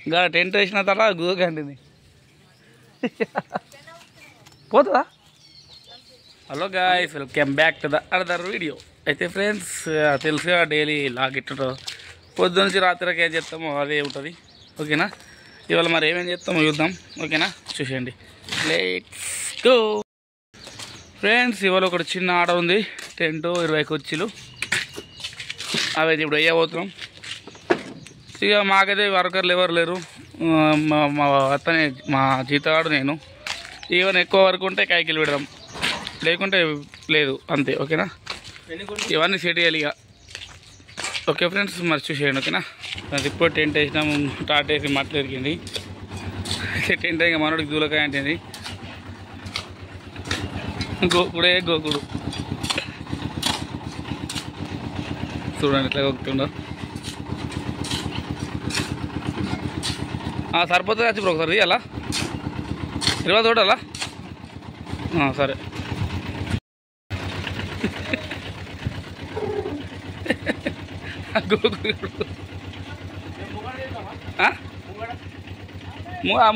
ఇంకా టెంట్ వేసిన తర్వాత గూకండి పోతుందా. Hello guys, welcome back to the other video. అయితే ఫ్రెండ్స్, తెలుసుగా డైలీ లాగిట్టు పొద్దు నుంచి రాత్రికి ఏం చేస్తామో అదే ఉంటుంది. ఓకేనా, ఇవాళ మరి ఏమేం చేస్తామో చూద్దాం. ఓకేనా, చూసేయండి. Let's go friends. ఇవాళ ఒకటి చిన్న ఆడ ఉంది, టెంట్ 20 కుర్చీలు, అవైతే ఇప్పుడు వేయబోతున్నాం. ఇక మాకైతే వర్కర్లు ఎవరు లేరు. మా అతనే మా జీతగాడు, నేను. ఈవెన్ ఎక్కువ వర్క్ ఉంటే కైకిలు పెడదాం, లేకుంటే లేదు, అంతే. ఓకేనా, ఇవన్నీ సెట్ చేయాలి ఇక. ఓకే ఫ్రెండ్స్, మరి చూసేయండి. ఓకేనా, ఇప్పుడు టెంట్ వేసినాము, టాట్ వేసి మట్లు ఎరిగింది. టెంట్ ఇంకా మనోడికి దూలకాయ అంటేది గోకుడే గోకుడు. చూడండి ఎట్లా గోకుతుండో. సరిపోతుంది వచ్చి ఇప్పుడు ఒకసారి అలా 20 చూడాలా. సరే,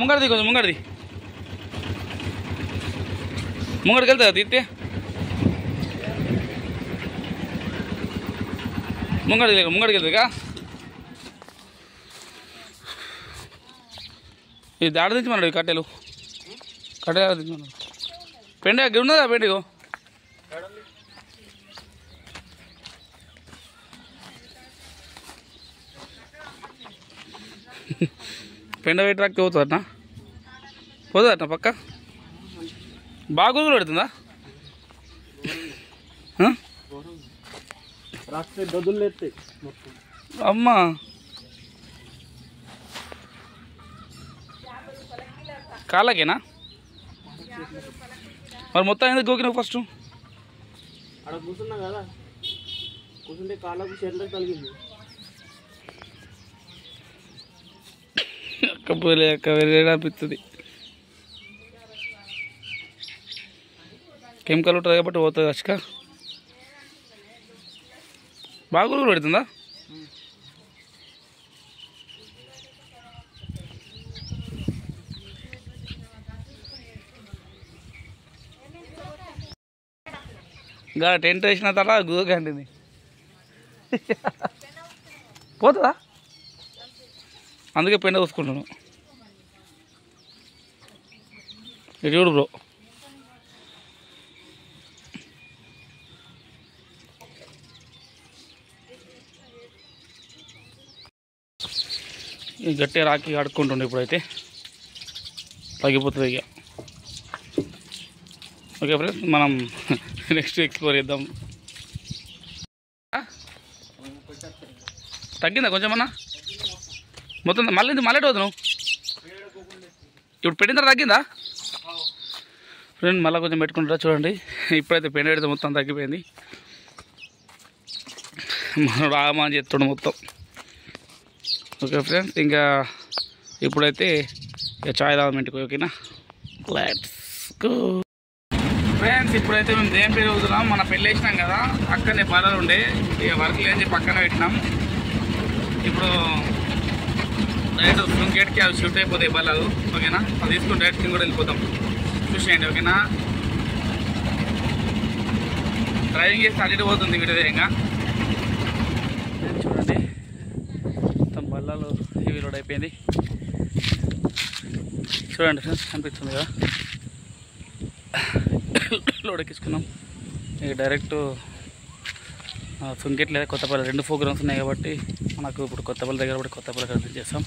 ముంగడిది కొంచెం ముంగడికి వెళ్తా తిట్టే ముంగడికి వెళ్తుందిగా. ఇది దాడి తెచ్చిమన్నాడు, కట్టెలు తెచ్చిమన్నాడు. పెండ ఉన్నదా పెండిగో? పెండ పెట్టి రాకపోతే పోతుందట పక్క. బాగా గురుగులు పెడుతుందా? అమ్మా, కాళ్ళకేనా మరి మొత్తం ఎందుకు గోకినావు ఫస్ట్? అక్కడ కూర్చున్నా కదా, కూర్చుంటే కాళ్ళకు చేతులకు తగిలింది. అక్కపోలే అక్క వేరే అనిపిస్తుంది. కెమికల్ ఉంటుంది కాబట్టి పోతుంది అచ్చుక. బాగా గురుగులు పెడుతుందా? ఇంకా టెంట్ వేసిన తర్వాత గూకండి పోతుందా? అందుకే పెండ చూసుకుంటాను. ఇది చూడు బ్రో, ఈ గట్టి రాకి అడుక్కుంటుండే, ఇప్పుడైతే తగ్గిపోతుంది ఇక. ఓకే ఫ్రెండ్స్, మనం నెక్స్ట్ ఎక్స్ప్లోర్ చేద్దాం. తగ్గిందా కొంచెం అన్నా? మొత్తం మళ్ళీ పోతున్నావు ఇప్పుడు? పెట్టిన తర్వాత తగ్గిందా ఫ్రెండ్? మళ్ళీ కొంచెం పెట్టుకుంటారా చూడండి. ఇప్పుడైతే పెండ పెడితే మొత్తం తగ్గిపోయింది. మనం రామా అని చెప్తుండే మొత్తం. ఓకే ఫ్రెండ్స్, ఇంకా ఇప్పుడైతే ఇక చాయ్ తాగడం ఇంటికి. ఓకేనా, లెట్స్ గో ఫ్రెండ్స్. ఇప్పుడైతే మేము దేం పేరు అవుతున్నాం. మన పెళ్ళి వేసినాం కదా, అక్కడనే బలాలు ఉండే, ఇక వర్క్ లేని పక్కన పెట్టినాం. ఇప్పుడు డైరెక్ట్ సుంకేట్కి అవి షిఫ్ట్ అయిపోతాయి బలాలు. ఓకేనా, అది తీసుకుని డైరెక్ట్ కూడా వెళ్ళిపోతాం. చూసేయండి. ఓకేనా, డ్రైవింగ్ చేసి అటు పోతుంది విడదేయంగా. చూడండి మొత్తం బల్లాలు హెవీ లోడ్ అయిపోయింది. చూడండి ఫ్రెండ్స్, కనిపిస్తుంది కదా, లోడ్ ఎక్కించుకున్నాం. ఇక డైరెక్ట్ సుంకెట్ లేదా కొత్తపల్లి 2 ప్రోగ్రామ్స్ ఉన్నాయి కాబట్టి మనకు ఇప్పుడు కొత్తపల్లి దగ్గర కూడా కొత్తపల్లి దగ్గర దించేస్తాం.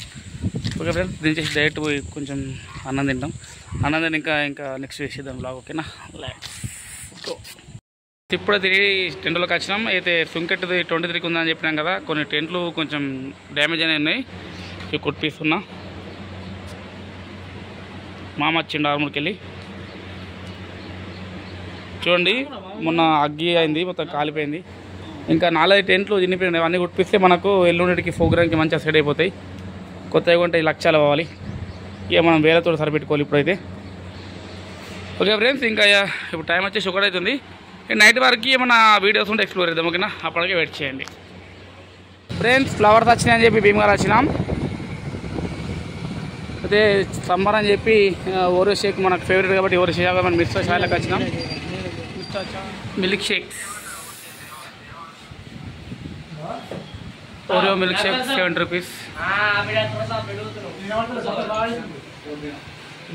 ఓకే ఫ్రెండ్స్, దించేసి డైరెక్ట్ పోయి కొంచెం అన్నం తింటాం. అన్నం తిని ఇంకా నెక్స్ట్ వేసేద్దాం బ్లాగ్. ఓకేనా, లెట్స్ గో. ఇప్పుడైతే టెంట్లోకి వచ్చినాం. అయితే సుంకెట్ది 23కి ఉందని చెప్పినాం కదా, కొన్ని టెంట్లు కొంచెం డ్యామేజ్ అనేవి ఉన్నాయి. ఇవి కుట్టిస్తున్నా. మామ వచ్చిండు ఆర్మూర్కి వెళ్ళి. చూడండి, మొన్న అగ్గి అయింది, మొత్తం కాలిపోయింది. ఇంకా 4 టెంట్లు చిన్నిపోయినాయి. అవన్నీ కుట్టిస్తే మనకు ఎల్లుండికి ప్రోగ్రామ్కి మంచిగా సెట్ అయిపోతాయి. కొత్తగా కొంటే లక్షలు అవ్వాలి. ఇక మనం వేరేతో సరిపెట్టుకోవాలి ఇప్పుడైతే. ఓకే ఫ్రెండ్స్, ఇంకా ఇప్పుడు టైం వచ్చేసి 1 అవుతుంది. నైట్ వరకు ఏమన్నా వీడియోస్ ఉంటే ఎక్స్ప్లోర్ చేద్దాం ఓకేనా, అప్పటికే వెయిట్ చేయండి ఫ్రెండ్స్. ఫ్లవర్స్ వచ్చినాయని చెప్పి భీమగారు వచ్చినాం. అయితే సమ్మర్ అని చెప్పి ఓరియో షేక్ మనకు ఫేవరెట్ కాబట్టి ఓరియో షేక్ మనం మిక్సర్ షాయిలకు వచ్చినాం. Milk shake, Oreo milk shake 70 rupees.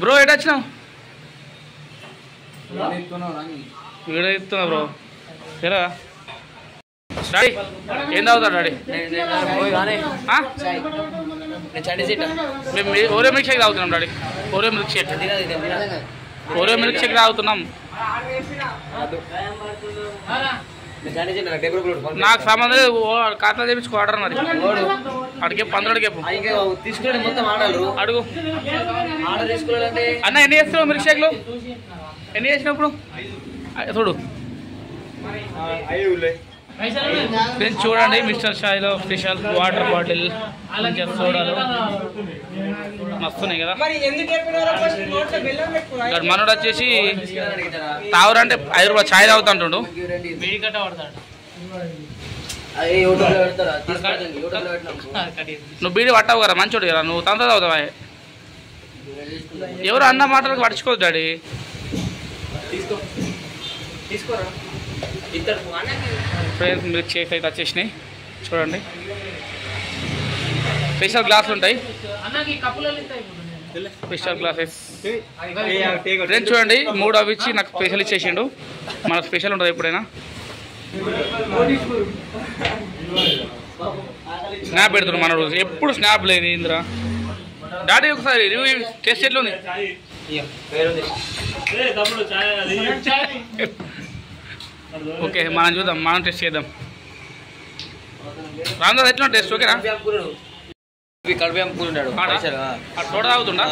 Bro ఎటు వచ్చినావు? వీడియో ఇస్తున్నా బ్రో. ఎలా డాడీ ఏం తాగుతాడు డాడీ? మేము ఓరియో మిల్క్ షేక్ తాగుతున్నాం డాడీ. ఓరియో మిల్క్ షేక్ తాగుతున్నాం. నాకు సంబంధం లేదు, ఖాతా చేయించుకో ఆర్డర్ మరి. అడిగే 15 చెప్పు అడుగు. అన్న ఎన్ని చేస్తున్నావు మిల్క్ షేక్లు? ఎన్ని చేసినప్పుడు చూడు ఫ్రెండ్స్. చూడండి మిస్టర్ షాయిలో స్పెషల్ వాటర్ బాటిల్, ఇంకా సోడాలు మస్తున్నాయి కదా. ఇక్కడ మనోడు వచ్చేసి తాగురంటే 5 రూపాయలు ఛాయ్ తాగుతుంటుండు. నువ్వు బీడి పట్టావు కదా, మంచోడు కదా, నువ్వు తంత తాగుతావా? ఎవరు అన్న మాటలకు పడుచుకోవద్దు డాడీ. ఫ్రెండ్స్ మిల్క్ షేక్ అయితే వచ్చేసినాయి చూడండి. స్పెషల్ గ్లాసులు ఉంటాయి, స్పెషల్ గ్లాసెస్. ఫ్రెండ్స్ చూడండి 3 అవి ఇచ్చి నాకు స్పెషల్ ఇచ్చేసిండు. మనకు స్పెషల్ ఉంటుంది ఎప్పుడైనా. స్నాప్ పెడుతున్నాడు మన రోజు, ఎప్పుడు స్నాప్ లేదు ఇంద్రా. డాడీ ఒకసారి రివ్యూ టేస్ట్ ఎట్లుంది? ఓకే మనం చూద్దాం, మనం టెస్ట్ చేద్దాం. రాందా ఎట్లా టేస్ట్? ఓకేనా? తోట తాగుతుండా?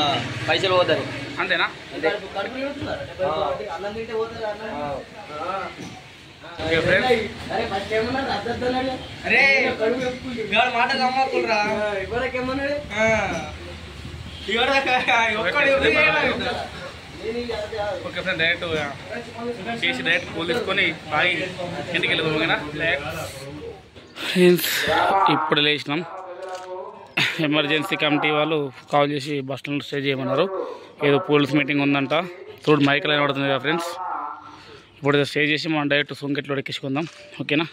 పైసలు పోతారు అంతేనా? ఓకే ఫ్రెండ్, డైరెక్ట్ చేసి డైరెక్ట్ కూల్ తీసుకొని బాగా ఇంటికి వెళ్ళిపోయినా. ఫ్రెండ్స్ ఇప్పుడు లేచినాం. ఎమర్జెన్సీ కమిటీ వాళ్ళు కాల్ చేసి బస్ స్టాండ్ స్టే చేయమన్నారు. ఏదో పోలీస్ మీటింగ్ ఉందంట. చూడు మైక్ లైన్ పడుతుంది కదా ఫ్రెండ్స్. ఇప్పుడు స్టే చేసి మనం డైరెక్ట్ సుంకెట్లో ఎక్కించుకుందాం ఓకేనా.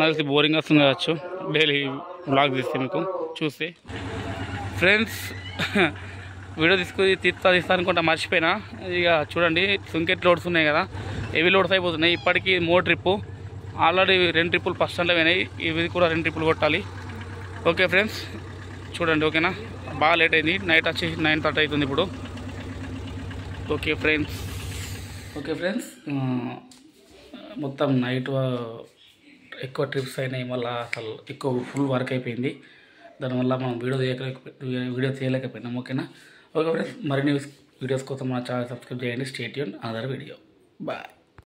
నాకు బోరింగ్ వస్తుంది కావచ్చు డైలీ బ్లాగ్ తీస్తే మీకు చూస్తే. ఫ్రెండ్స్ వీడియో తీస్తా అనుకుంటా మర్చిపోయినా. ఇక చూడండి సుంకెట్ లోడ్స్ ఉన్నాయి కదా, హెవీ లోడ్స్ అయిపోతున్నాయి. ఇప్పటికీ 3 ట్రిప్పు ఆల్రెడీ 2 ట్రిప్పులు ఫస్ట్ స్టాండ్లో పోయినాయి. ఇవి కూడా 2 ట్రిప్పులు కొట్టాలి. ఓకే ఫ్రెండ్స్ చూడండి ఓకేనా. బాగా లేట్ అయింది, నైట్ వచ్చి 9:30 అవుతుంది ఇప్పుడు. ఓకే ఫ్రెండ్స్ మొత్తం నైట్ ఎక్కువ ట్రిప్స్ అయినాయి. మళ్ళీ అసలు ఎక్కువ ఫుల్ వర్క్ అయిపోయింది. దానివల్ల మనం వీడియో చేయలేకపోయినాం ఓకేనా. ఓకే ఫ్రెండ్స్ మరిన్ని వీడియోస్ కోసం మన ఛానల్ సబ్స్క్రైబ్ చేయండి. Stay tune another video. Bye.